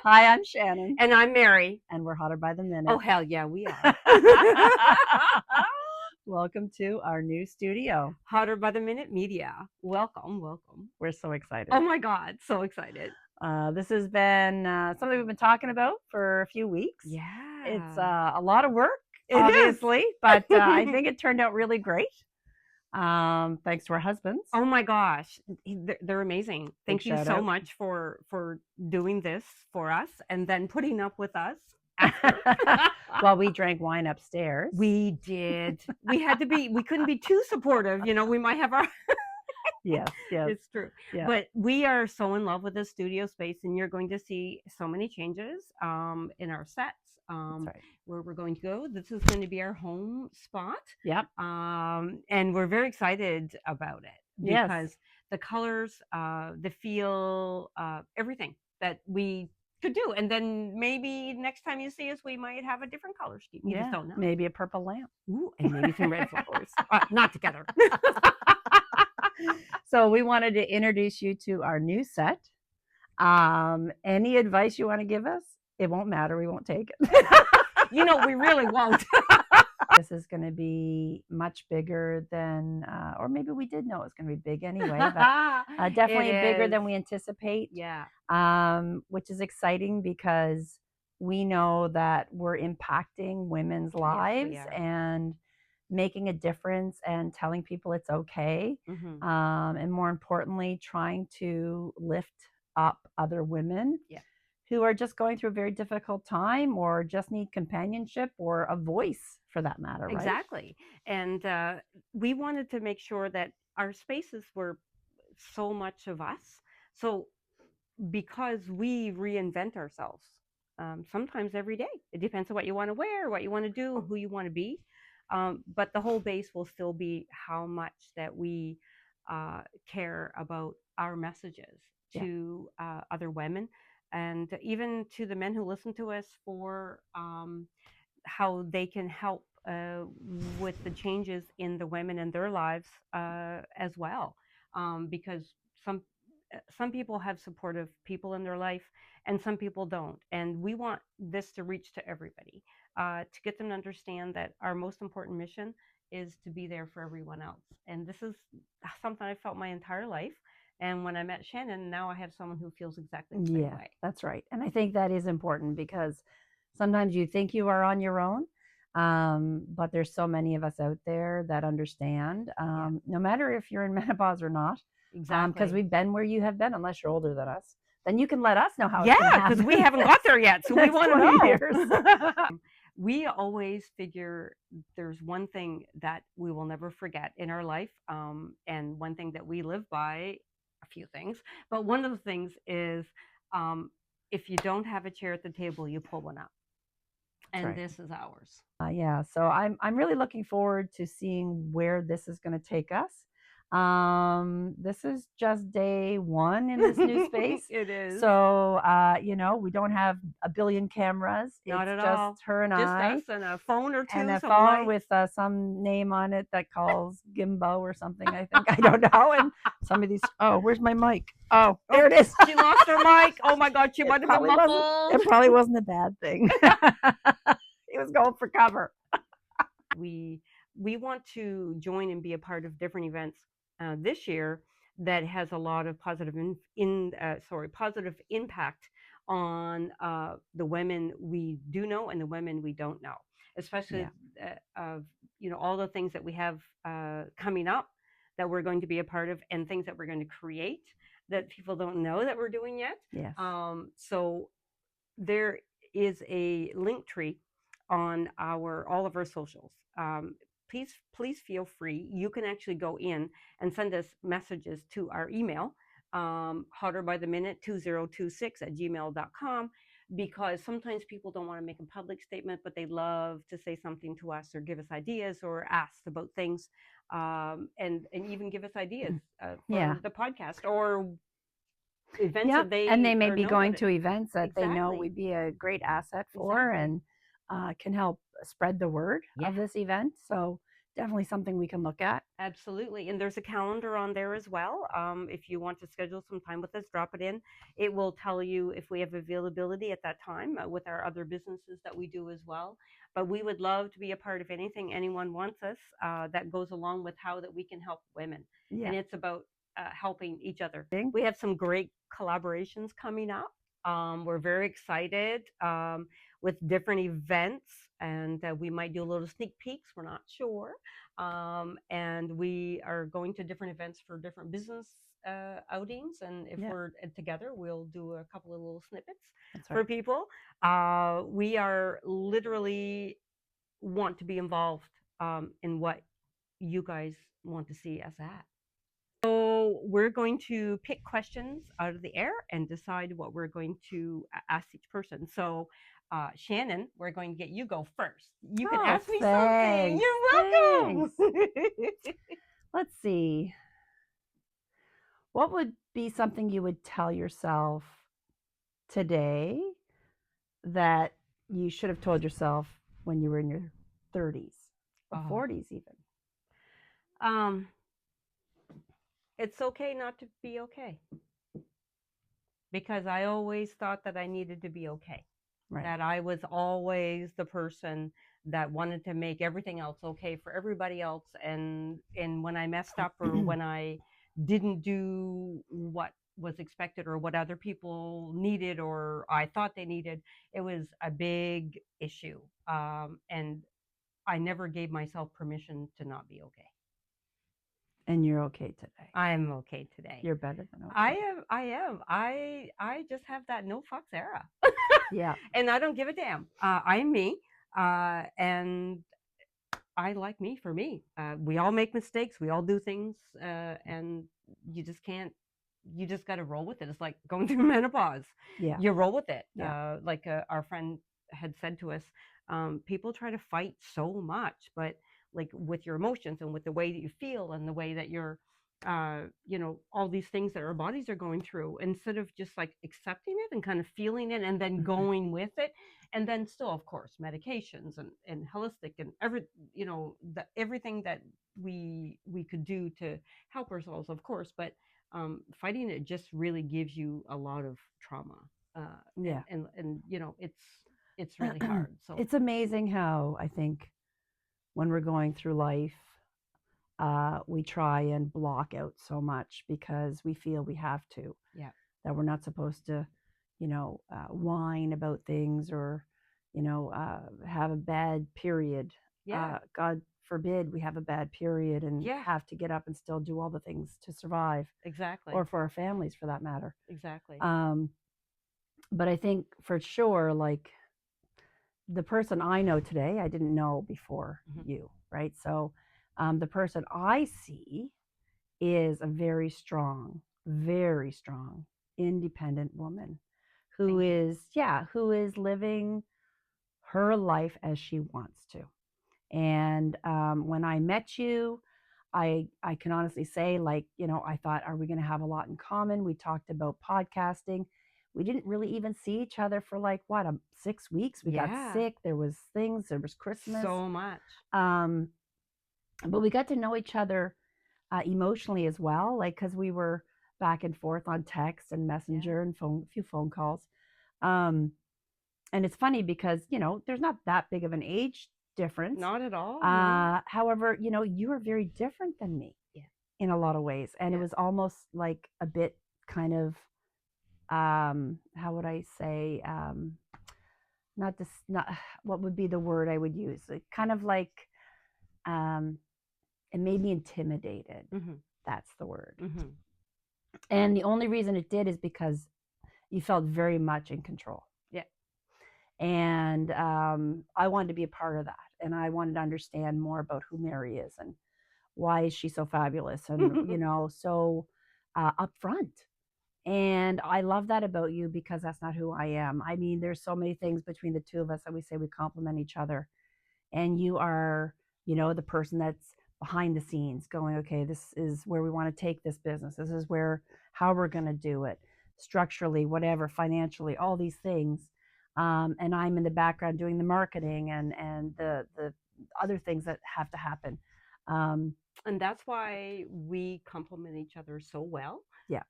Hi, I'm Shannon. And I'm Mary. And we're hotter by the minute. Oh, hell yeah, we are. Welcome to our new studio. Hotter by the Minute Media. Welcome. We're so excited. Oh my God, so excited. This has been something we've been talking about for a few weeks. Yeah. It's a lot of work, obviously, but I think it turned out really great. Thanks to our husbands. Oh my gosh, they're amazing. Thank you so out. much for doing this for us and then putting up with us. While we drank wine upstairs. We did. We couldn't be too supportive. You know, we might have our. Yes. It's true. Yeah. But we are so in love with the studio space, and you're going to see so many changes in our sets. That's right. Where we're going to go. This is going to be our home spot. Yep. And we're very excited about it because the colors, the feel, everything that we could do. And then maybe next time you see us, we might have a different color scheme. You just don't know. Maybe a purple lamp. Ooh, and maybe some red flowers. Not together. So we wanted to introduce you to our new set. Any advice you want to give us? It won't matter. We won't take it. You know, we really won't. This is going to be much bigger than, or maybe we did know it was going to be big anyway, but definitely bigger than we anticipate. Yeah. Which is exciting because we know that we're impacting women's lives and making a difference and telling people it's okay. Mm-hmm. And more importantly, trying to lift up other women. Yeah. Who are just going through a very difficult time or just need companionship or a voice for that matter, right? Exactly. And we wanted to make sure that our spaces were so much of us. So because we reinvent ourselves sometimes every day. It depends on what you want to wear, what you want to do, who you want to be. But the whole base will still be how much that we care about our messages to other women. And even to the men who listen to us for how they can help with the changes in the women in their lives as well, because some people have supportive people in their life and some people don't, and we want this to reach to everybody, to get them to understand that our most important mission is to be there for everyone else. And this is something I felt my entire life. And when I met Shannon, now I have someone who feels exactly the same way. That's right. And I think that is important because sometimes you think you are on your own, but there's so many of us out there that understand, no matter if you're in menopause or not. Exactly. Because we've been where you have been, unless you're older than us. Then you can let us know how. Yeah, because we haven't got there yet, so we want to know. We always figure there's one thing that we will never forget in our life, and one thing that we live by. A few things, but one of the things is if you don't have a chair at the table, you pull one up. And this is ours. So I'm really looking forward to seeing where this is going to take us. This is just day one in this new space. It is. So we don't have a billion cameras. Not it's at just all. Her and just I. Just us and a phone or two. And a phone with some name on it that calls Gimbo or something. I think I don't know. And some of these. Oh, where's my mic? Oh, there it is. She lost her mic. Oh my God, she might have been muffled. It probably wasn't a bad thing. It was going for cover. We want to join and be a part of different events this year that has a lot of positive positive impact on the women we do know and the women we don't know, especially of all the things that we have coming up that we're going to be a part of, and things that we're going to create that people don't know that we're doing yet. Yes. So there is a link tree on all of our socials. Please feel free. You can actually go in and send us messages to our email, hotterbytheminute2026@gmail.com, because sometimes people don't want to make a public statement, but they love to say something to us or give us ideas or ask about things, and even give us ideas for the podcast or events that they may be going to events that they know we'd be a great asset for and can help spread the word of this event. So definitely something we can look at. Absolutely. And there's a calendar on there as well. If you want to schedule some time with us, drop it in. It will tell you if we have availability at that time with our other businesses that we do as well. But we would love to be a part of anything anyone wants us that goes along with how that we can help women. Yeah. And it's about helping each other. We have some great collaborations coming up. We're very excited with different events, and we might do a little sneak peeks. We're not sure. And we are going to different events for different business outings. And if Yeah. we're together, we'll do a couple of little snippets That's for right. people. We are literally want to be involved in what you guys want to see us at. So we're going to pick questions out of the air and decide what we're going to ask each person. So Shannon, we're going to get you go first. You can Oh, ask me something. thanks, You're welcome. Let's see. What would be something you would tell yourself today that you should have told yourself when you were in your 30s or Oh. 40s even? It's okay not to be okay. Because I always thought that I needed to be okay. Right. That I was always the person that wanted to make everything else okay for everybody else. And when I messed up or when I didn't do what was expected or what other people needed or I thought they needed, it was a big issue. And I never gave myself permission to not be okay. And you're okay today. I'm okay today. You're better than okay. I am. I just have that no fucks era. Yeah. And I don't give a damn. I'm me. And I like me for me. We all make mistakes. We all do things. And you just can't, you just got to roll with it. It's like going through menopause. Yeah. You roll with it. Yeah. Like our friend had said to us, people try to fight so much, but like with your emotions and with the way that you feel and the way that you're, all these things that our bodies are going through, instead of just like accepting it and kind of feeling it and then going with it. And then still, of course, medications and holistic and everything that we could do to help ourselves, of course. But fighting it just really gives you a lot of trauma. Yeah. And it's really hard. So it's amazing how I think when we're going through life, we try and block out so much because we feel we have to. Yeah. That we're not supposed to, whine about things or, have a bad period. Yeah. God forbid we have a bad period and Yeah. have to get up and still do all the things to survive. Exactly. Or for our families, for that matter. Exactly. But I think for sure, like the person I know today, I didn't know before you, right? So the person I see is a very strong, independent woman who is living her life as she wants to. And when I met you, I can honestly say, like, I thought, are we going to have a lot in common? We talked about podcasting. We didn't really even see each other for like 6 weeks. We got sick. There was things. There was Christmas. So much. But we got to know each other emotionally as well, like because we were back and forth on text and messenger and a few phone calls. And it's funny because there's not that big of an age difference. Not at all. However, you are very different than me in a lot of ways. And it was almost like a bit kind of, how would I say, not what would be the word I would use? Kind of like, it made me intimidated. That's the word. And the only reason it did is because you felt very much in control. Yeah. And I wanted to be a part of that. And I wanted to understand more about who Mary is and why is she so fabulous and, so upfront. And I love that about you because that's not who I am. I mean, there's so many things between the two of us that we say we complement each other. And you are, the person that's behind the scenes going, okay, this is where we want to take this business. This is how we're going to do it structurally, whatever, financially, all these things. And I'm in the background doing the marketing and the other things that have to happen. And that's why we complement each other so well. Yeah,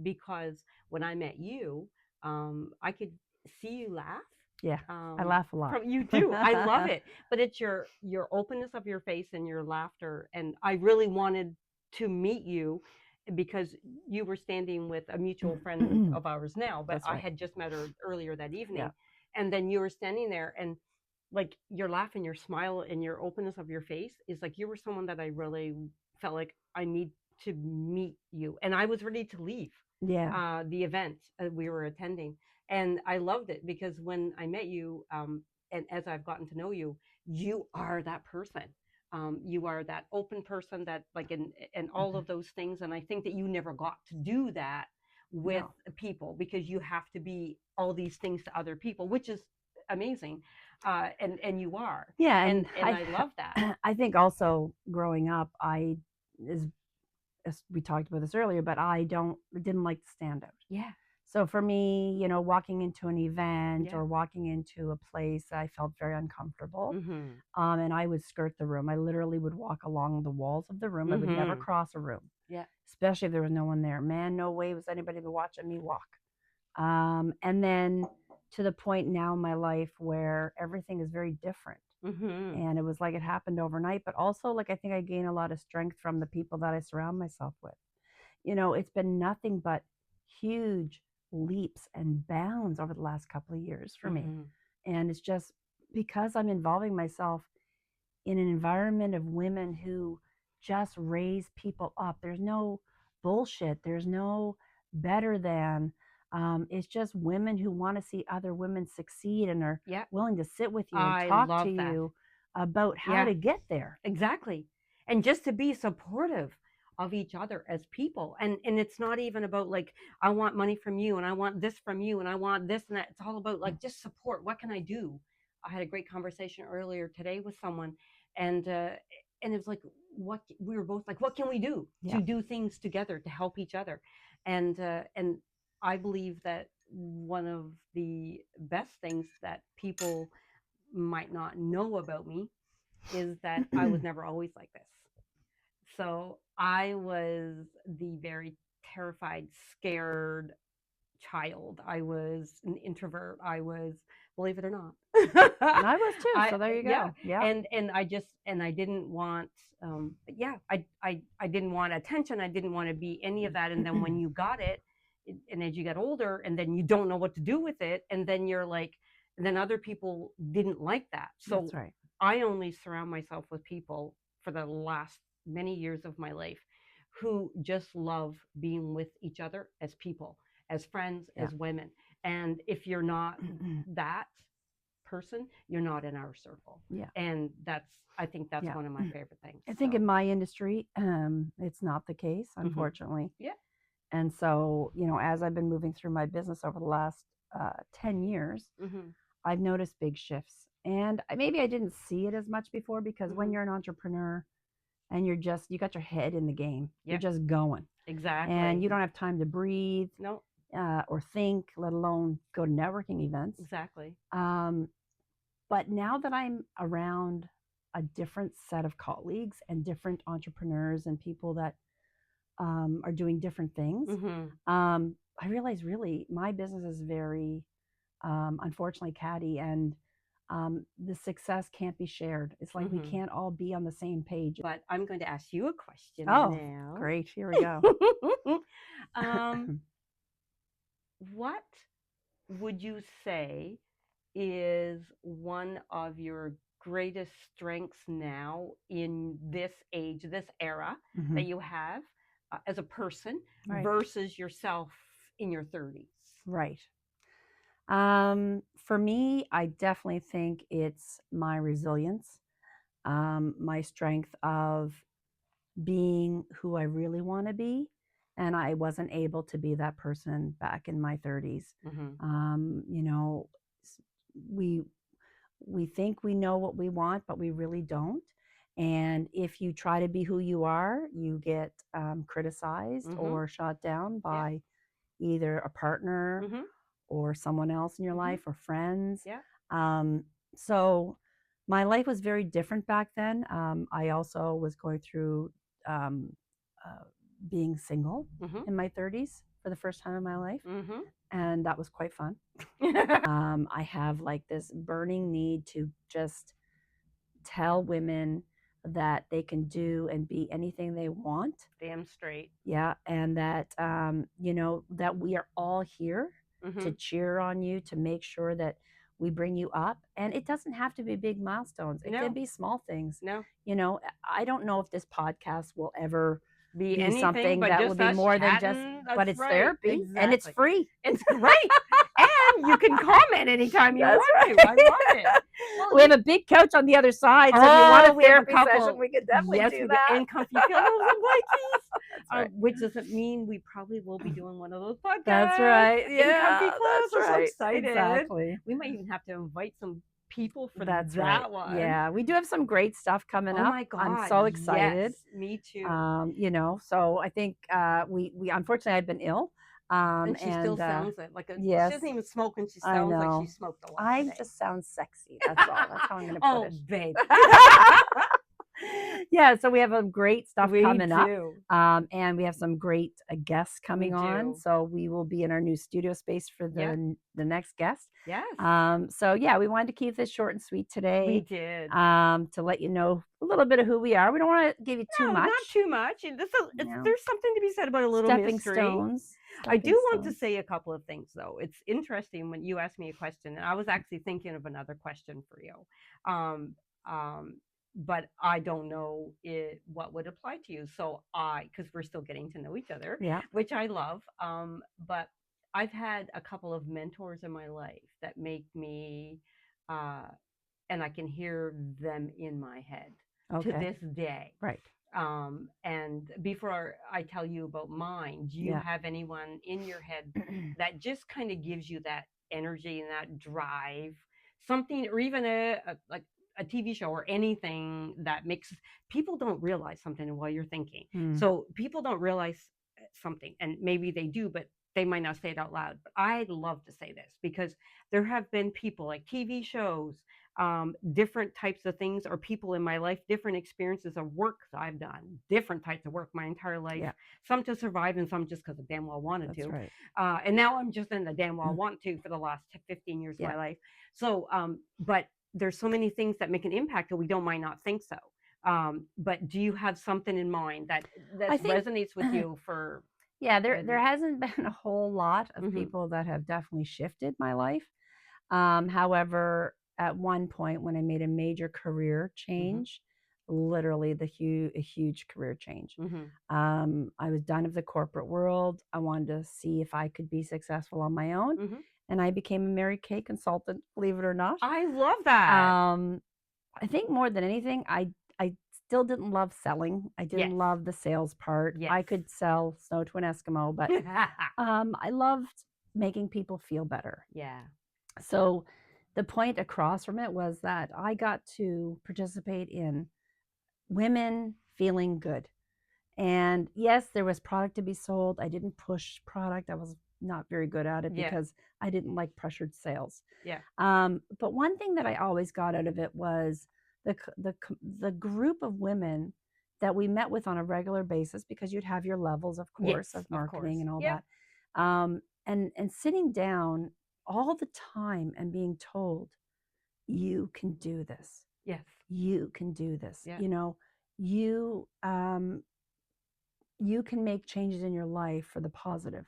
Because when I met you, I could see you laugh. yeah. I Um, laugh a lot. from you do, I love it. But it's your openness of your face and your laughter. And I really wanted to meet you because you were standing with a mutual friend of ours now, but That's I right. had just met her earlier that Yeah. evening. And then you were standing there, and like your laugh and your smile and your openness of your face is like you were someone that I really felt like I need to meet you. And I was ready to leave Yeah. the event we were attending. And I loved it because when I met you, and as I've gotten to know you, you are that person. You are that open person that like and all Mhm. of those things. And I think that you never got to do that with No. people because you have to be all these things to other people, which is amazing. And you are. Yeah, And I love that. I think also growing up, I is as we talked about this earlier, but I didn't like to stand out. Yeah. So for me, walking into an event Yeah. or walking into a place, I felt very uncomfortable. Mhm. And I would skirt the room. I literally would walk along the walls of the room. I would never Mhm. cross a room, Yeah. especially if there was no one there. Man, no way was anybody watching me walk. And then to the point now in my life where everything is very different. Mhm. And it was like it happened overnight, but also like I think I gain a lot of strength from the people that I surround myself with. It's been nothing but huge leaps and bounds over the last couple of years for me. Mhm. And it's just because I'm involving myself in an environment of women who just raise people up. There's no bullshit. There's no better than. It's just women who want to see other women succeed and are Yeah. willing to sit with you and I talk to love that. you about how Yeah. to get there. Exactly. And just to be supportive of each other as people. And it's not even about like I want money from you and I want this from you and I want this and that. It's all about like just support. What can I do? I had a great conversation earlier today with someone and it was like what we were both like what can we do Yeah. to do things together to help each other. And I believe that one of the best things that people might not know about me is that I was never always like this. So I was the very terrified, scared child. I was an introvert. I was, believe it or not. And I was too. I So there you yeah, go. Yeah. and I didn't want yeah, I didn't want attention. I didn't want to be any of that. And then when you got it, and as you get older, and then you don't know what to do with it, and then you're like, and then other people didn't like that. That's So right. I only surround myself with people for the last many years of my life who just love being with each other as people, as friends, Yeah. as women. And if you're not that person, you're not in our circle. Yeah. And I think that's Yeah. one of my favorite things. I think in my industry, it's not the case, unfortunately. Yeah. And so, as I've been moving through my business over the last 10 years, I've noticed big shifts. And maybe I didn't see it as much before because when you're an entrepreneur and you got your head in the game, you're just going. Exactly. And you don't have time to breathe No, or think, let alone go to networking events. exactly. But now that I'm around a different set of colleagues and different entrepreneurs and people that are doing different things, I realize really my business is very, unfortunately, catty, and the success can't be shared. It's like we can't all be on the same page. But I'm going to ask you a question Oh, now. great. Here we go. What would you say is one of your greatest strengths now in this age, this era that you have as a person Right. versus yourself in your 30s? Right. For me, I definitely think it's my resilience, my strength of being who I really want to be. And I wasn't able to be that person back in my 30s. We we think we know what we want, but we really don't. And if you try to be who you are, you get criticized or shot down by either a partner or someone else in your life or friends. Yeah. So My life was very different back then. I also was going through um, uh, being single Mhm. in my 30s for the first time in my life, Mhm. and that was quite fun. I have like this burning need to just tell women that they can do and be anything they want. Damn straight. Yeah, and that that we are all here to Mhm. cheer on you, to make sure that we bring you up. And it doesn't have to be big milestones. It can No. be small things. No. I don't know if this podcast will ever Be be anything something but that will just be us more than just, chatting. but That's it's right. therapy and it's Exactly. free. It's great. And you can comment anytime you That's want to. I right. love it. Well, We have a big couch on the other side, so if you want a we have a therapy session, couple. we could definitely Yes, do we do. that. And comfy pillows and blankets. That's right. Which doesn't mean we probably will be doing one of those podcasts. That's right. In comfy Yeah, clothes. that's I'm so right. excited. Exactly. We might even have to invite some people for That's that right. one. Yeah, we do have some great stuff coming Oh up. my God. I'm so excited. Yes, me too. So I think we unfortunately I've been ill. And she still sounds like a. She Yes, doesn't even smoke, and she I sounds like know. she smoked a lot I today. just sound sexy. That's all. That's how I'm going to put Oh, it. babe. Yeah, so we have a great stuff We coming up. do. And we have some great guests coming on. do. So we will be in our new studio space for Yeah. the next guest. Yes. So yeah, we wanted to keep this short and sweet today. We did. To let you know a little bit of who we are. We don't want to give you too much. Not too much. There's something to be said about a little Stepping mystery. stones. I do want to say a couple of things, though. It's interesting when you asked me a question, and I was actually thinking of another question for you. But I don't know what would apply to you. So because we're still getting to know each other, Yeah. which I love. But I've had a couple of mentors in my life that make me, and I can hear them in my head to this day. Right. And before I tell you about mine, do you have anyone in your head that just kind of gives you that energy and that drive, something, or even like a TV show or anything that makes people don't realize something while you're thinking. So people don't realize something, and maybe they do, but they might not say it out loud. But I love to say this because there have been people like TV shows, different types of things, or people in my life, different experiences of work that I've done, different types of work my entire life, some to survive and some just because I damn well wanted to. Right. And now I'm just in the damn well want to for the last 15 years of my life. So, but there's so many things that make an impact that we might not think so. But do you have something in mind that resonates with you for? Yeah, there hasn't been a whole lot of people that have definitely shifted my life. However, at one point when I made a major career change, literally a huge career change. I was done of the corporate world. I wanted to see if I could be successful on my own. And I became a Mary Kay consultant, believe it or not. I love that. I think more than anything, I still didn't love selling. I didn't love the sales part. I could sell snow to an Eskimo, but I loved making people feel better. Yeah. So the point across from it was that I got to participate in women feeling good. And yes, there was product to be sold. I didn't push product. I was not very good at it because I didn't like pressured sales. Yeah. But one thing that I always got out of it was the group of women that we met with on a regular basis, because you'd have your levels, of course, of marketing and all that. And sitting down all the time and being told, you can do this. Yes. You can do this. Yeah. You can make changes in your life for the positive.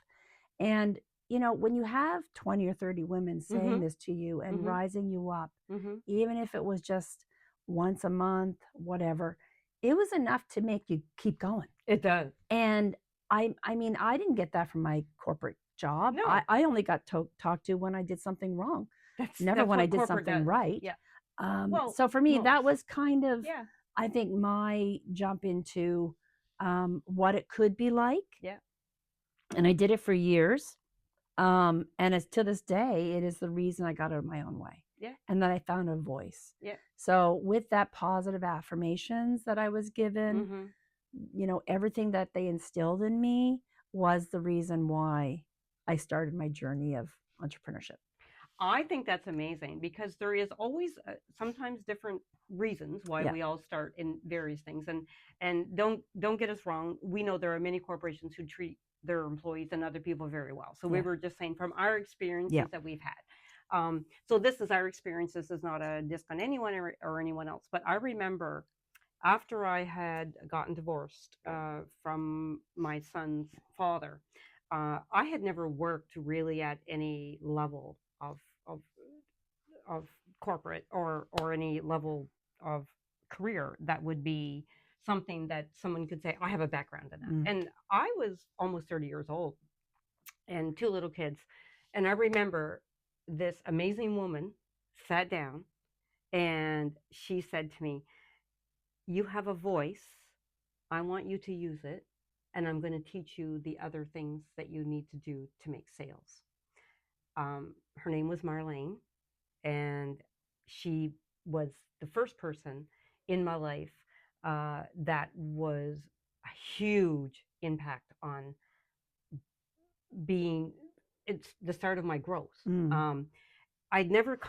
And when you have 20 or 30 women saying this to you and rising you up, even if it was just once a month, whatever, it was enough to make you keep going. It does. And I mean, I didn't get that from my corporate job. No. I only got talked to when I did something wrong. Never when I did something right. Yeah. So for me, that was kind of, yeah. I think, my jump into what it could be like. Yeah. And I did it for years. And as to this day, it is the reason I got out of my own way. Yeah. And that I found a voice. Yeah. So with that positive affirmations that I was given, everything that they instilled in me was the reason why I started my journey of entrepreneurship. I think that's amazing because there is always sometimes different reasons why Yeah. we all start in various things, and don't get us wrong. We know there are many corporations who treat their employees and other people very well. So we Yeah. were just saying from our experiences Yeah. that we've had. So this is our experience. This is not a diss on anyone or anyone else. But I remember after I had gotten divorced from my son's father, I had never worked really at any level of of corporate or any level of career that would be something that someone could say I have a background in that. Mm. And I was almost 30 years old and two little kids, and I remember this amazing woman sat down and she said to me, "You have a voice. I want you to use it, and I'm going to teach you the other things that you need to do to make sales." Her name was Marlene, and she was the first person in my life that was a huge impact on being. It's the start of my growth. Mm. I'd never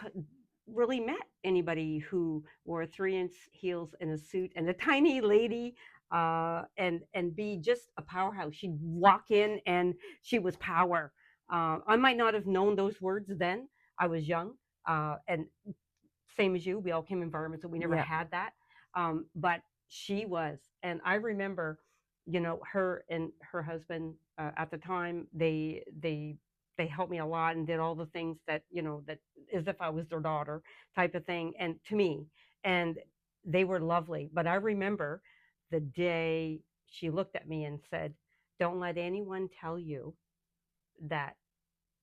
really met anybody who wore 3-inch heels and a suit and a tiny lady and be just a powerhouse. She'd walk in and she was power. I might not have known those words then. I was young, and same as you, we all came in environments that we never Yeah. had that. But she was, and I remember, her and her husband at the time, they helped me a lot and did all the things that, that as if I was their daughter type of thing. And to me, and they were lovely. But I remember the day she looked at me and said, "Don't let anyone tell you that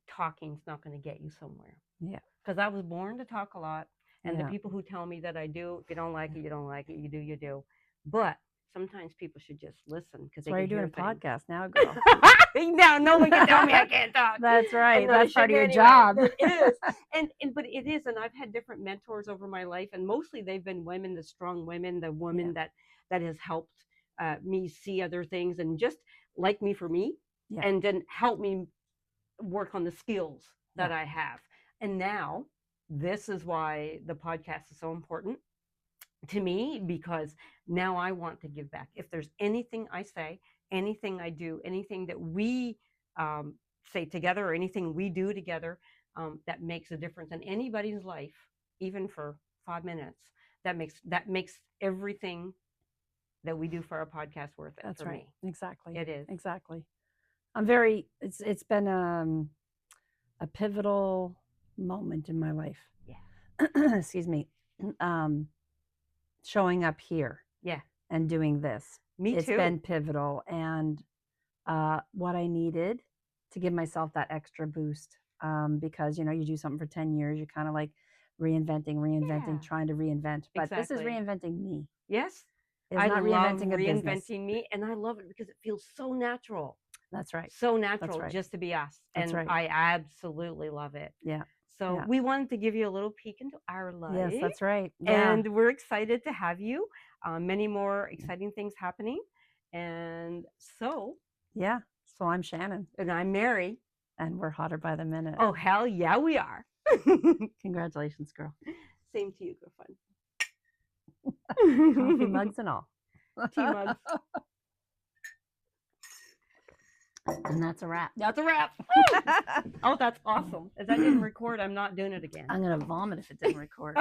talking's not going to get you somewhere." Yeah. Because I was born to talk a lot. And the Yeah. people who tell me that I do, if you don't like it, you don't like it. You do, you do. But sometimes people should just listen because That's they why you're can doing a hear things. podcast now, girl. Now no one can tell me I can't talk. That's right. And that I That's part of shouldn't your anyway. job. It is. And but it is. And I've had different mentors over my life, and mostly they've been women, the strong women, the women that has helped me see other things and just like me for me, Yeah. and then help me work on the skills that Yeah. I have. And now this is why the podcast is so important to me, because now I want to give back. If there's anything I say, anything I do, anything that we say together, or anything we do together that makes a difference in anybody's life, even for 5 minutes, that makes everything that we do for our podcast worth it. That's for right. me. Exactly. It is. Exactly. It's been a pivotal moment in my life. Yeah. Excuse me. Showing up here. Yeah. And doing this. Me It's too. been pivotal, and what I needed to give myself that extra boost, because you do something for 10 years, you're kind of like reinventing, Yeah. trying to reinvent. But this is Exactly. reinventing me. Yes. It's I not love reinventing a business. reinventing me, and I love it because it feels so natural. That's right. So natural. That's right. Just to be us. That's And right. I absolutely love it. Yeah. So Yeah. we wanted to give you a little peek into our life. Yes, that's right. Yeah. And we're excited to have you. Many more exciting things happening. And so, Yeah. So I'm Shannon, and I'm Mary. and we're hotter by the minute. Oh, hell yeah, we are. Congratulations, girl. Same to you, Coffee girlfriend. mugs and all. Tea mugs. And that's a wrap. That's a wrap. Oh, that's awesome. If that didn't record, I'm not doing it again. I'm going to vomit if it didn't record.